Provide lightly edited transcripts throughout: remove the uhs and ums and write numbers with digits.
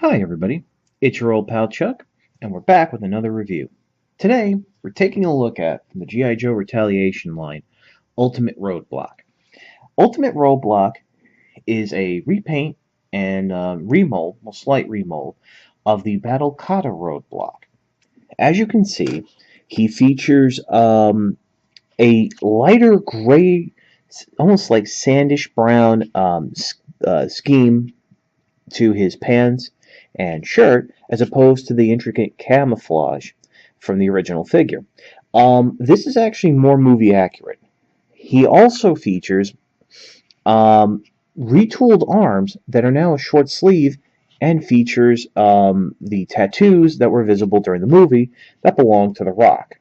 Hi everybody, it's your old pal Chuck, and we're back with another review. Today, we're taking a look at, from the G.I. Joe Retaliation line, Ultimate Roadblock. Ultimate Roadblock is a repaint and remold, well, slight remold, of the Battle Kata Roadblock. As you can see, he features a lighter gray, almost like sandish brown scheme to his pants and shirt, as opposed to the intricate camouflage from the original figure. This is actually more movie accurate. He also features retooled arms that are now a short sleeve and features the tattoos that were visible during the movie that belong to The Rock.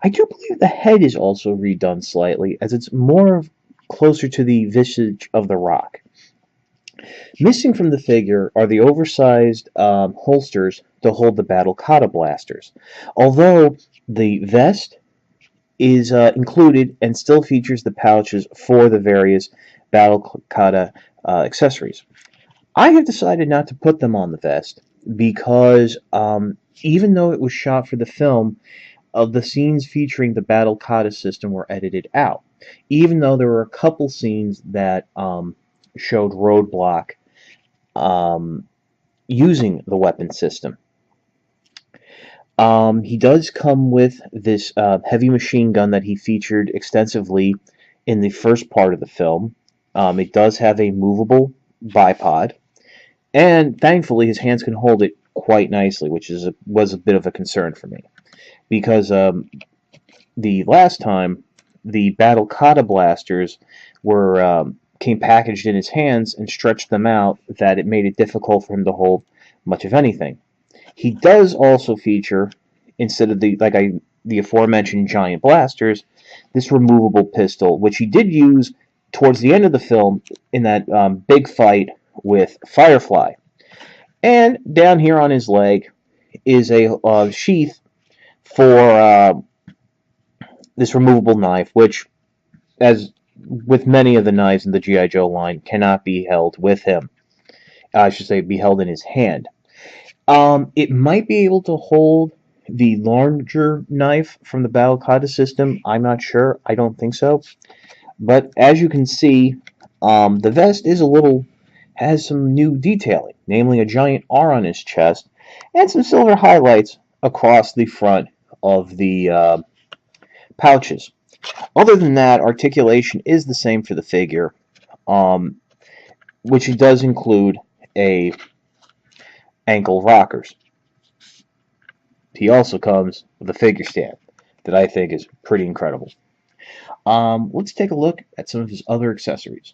I do believe the head is also redone slightly, as it's more closer to the visage of The Rock. Missing from the figure are the oversized holsters to hold the Battle Kata blasters, although the vest is included and still features the pouches for the various Battle Kata accessories. I have decided not to put them on the vest because even though it was shot for the film, the scenes featuring the Battle Kata system were edited out, even though there were a couple scenes that showed Roadblock using the weapon system. He does come with this heavy machine gun that he featured extensively in the first part of the film. It does have a movable bipod, and thankfully his hands can hold it quite nicely, which was a bit of a concern for me, because the last time the Battle Kata blasters came packaged in his hands and stretched them out, that it made it difficult for him to hold much of anything. He does also feature, instead of the aforementioned giant blasters, this removable pistol, which he did use towards the end of the film in that big fight with Firefly. And down here on his leg is a sheath for this removable knife, which, as with many of the knives in the G.I. Joe line, cannot be held with him. I should say, be held in his hand. It might be able to hold the larger knife from the Battle Kata system. I'm not sure. I don't think so. But as you can see, the vest has some new detailing, namely a giant R on his chest and some silver highlights across the front of the pouches. Other than that, articulation is the same for the figure, which it does include a ankle rockers. He also comes with a figure stand that I think is pretty incredible. Let's take a look at some of his other accessories.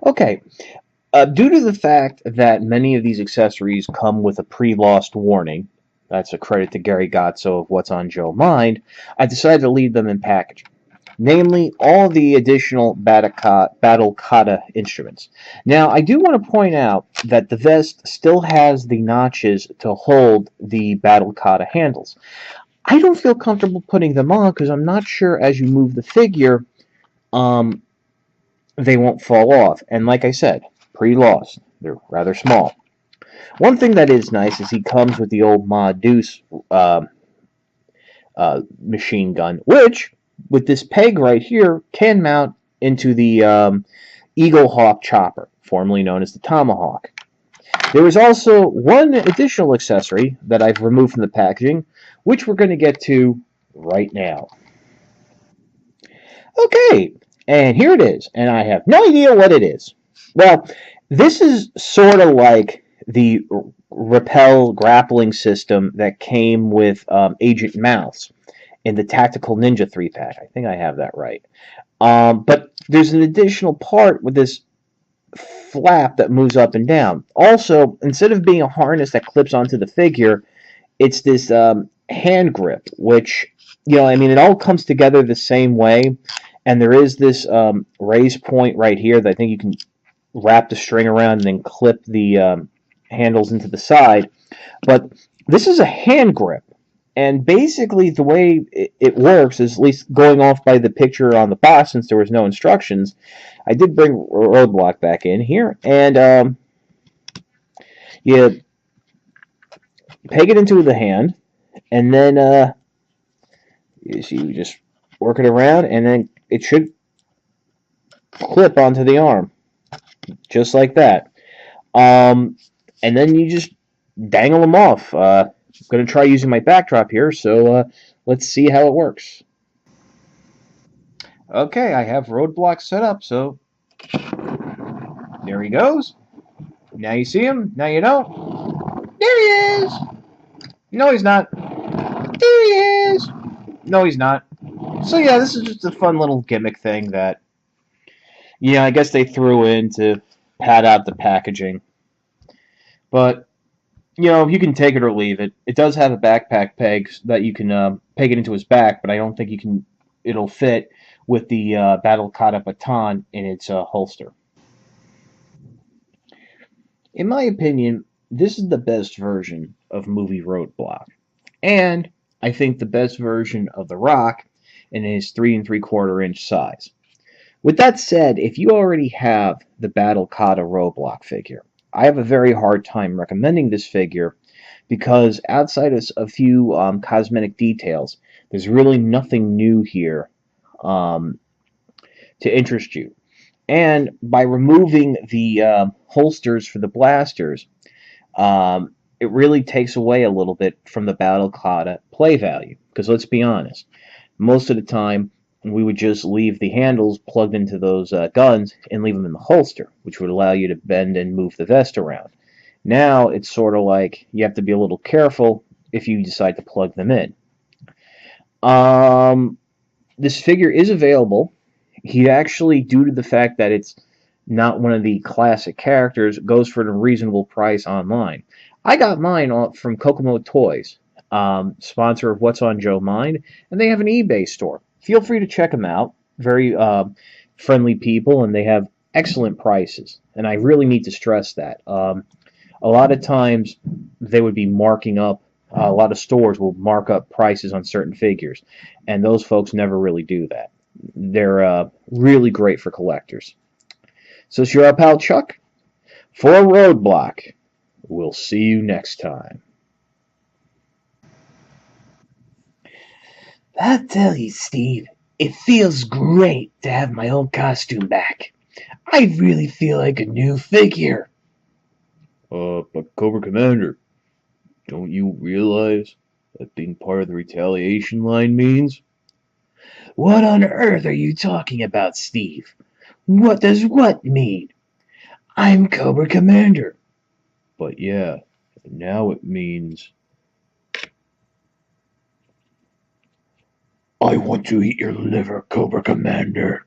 Okay, due to the fact that many of these accessories come with a pre-lost warning, that's a credit to Gary Gotzo of What's on Joe Mind, I decided to leave them in packaging. Namely, all the additional Battle Kata instruments. Now, I do want to point out that the vest still has the notches to hold the Battle Kata handles. I don't feel comfortable putting them on because I'm not sure as you move the figure, they won't fall off. And like I said, pre-lost. They're rather small. One thing that is nice is he comes with the old Ma Deuce machine gun, which, with this peg right here, can mount into the Eagle Hawk chopper, formerly known as the Tomahawk. There is also one additional accessory that I've removed from the packaging, which we're going to get to right now. Okay, and here it is, and I have no idea what it is. Well, this is sort of like the Repel grappling system that came with Agent Mouse in the Tactical Ninja 3-pack. I think I have that right. But there's an additional part with this flap that moves up and down. Also, instead of being a harness that clips onto the figure, it's this hand grip, which, it all comes together the same way. And there is this raise point right here that I think you can wrap the string around and then clip the handles into the side. But this is a hand grip. And basically the way it works is, at least going off by the picture on the box, since there was no instructions, I did bring Roadblock back in here. And You peg it into the hand, and then you just work it around, and then it should clip onto the arm, just like that. And then you just dangle them off. I'm going to try using my backdrop here, so let's see how it works. Okay, I have Roadblock set up, so there he goes. Now you see him, now you don't. There he is! No, he's not. There he is! No, he's not. So yeah, this is just a fun little gimmick thing that, I guess they threw in to pad out the packaging. But, you can take it or leave it. It does have a backpack peg that you can peg it into his back, but I don't think it'll fit with the Battle Kata baton in its holster. In my opinion, this is the best version of movie Roadblock. And I think the best version of The Rock in his 3 3/4 inch size. With that said, if you already have the Battle Kata Roadblock figure, I have a very hard time recommending this figure because outside of a few cosmetic details, there's really nothing new here to interest you. And by removing the holsters for the blasters, it really takes away a little bit from the Battle Kata play value. Because let's be honest, most of the time we would just leave the handles plugged into those guns and leave them in the holster, which would allow you to bend and move the vest around. Now it's sort of like you have to be a little careful if you decide to plug them in. This figure is available. He actually, due to the fact that it's not one of the classic characters, goes for a reasonable price online. I got mine from Kokomo Toys, sponsor of What's on Joe Mind, and they have an eBay store. Feel free to check them out. Very friendly people, and they have excellent prices. And I really need to stress that. A lot of times they would be marking up, a lot of stores will mark up prices on certain figures, and those folks never really do that. They're really great for collectors. So it's your pal Chuck for Roadblock. We'll see you next time. I'll tell you, Steve, it feels great to have my old costume back. I really feel like a new figure. But Cobra Commander, don't you realize that being part of the Retaliation line means? What on earth are you talking about, Steve? What does what mean? I'm Cobra Commander. But yeah, now it means... I want to eat your liver, Cobra Commander.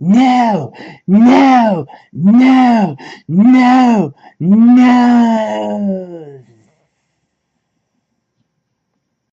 No, no, no, no, no.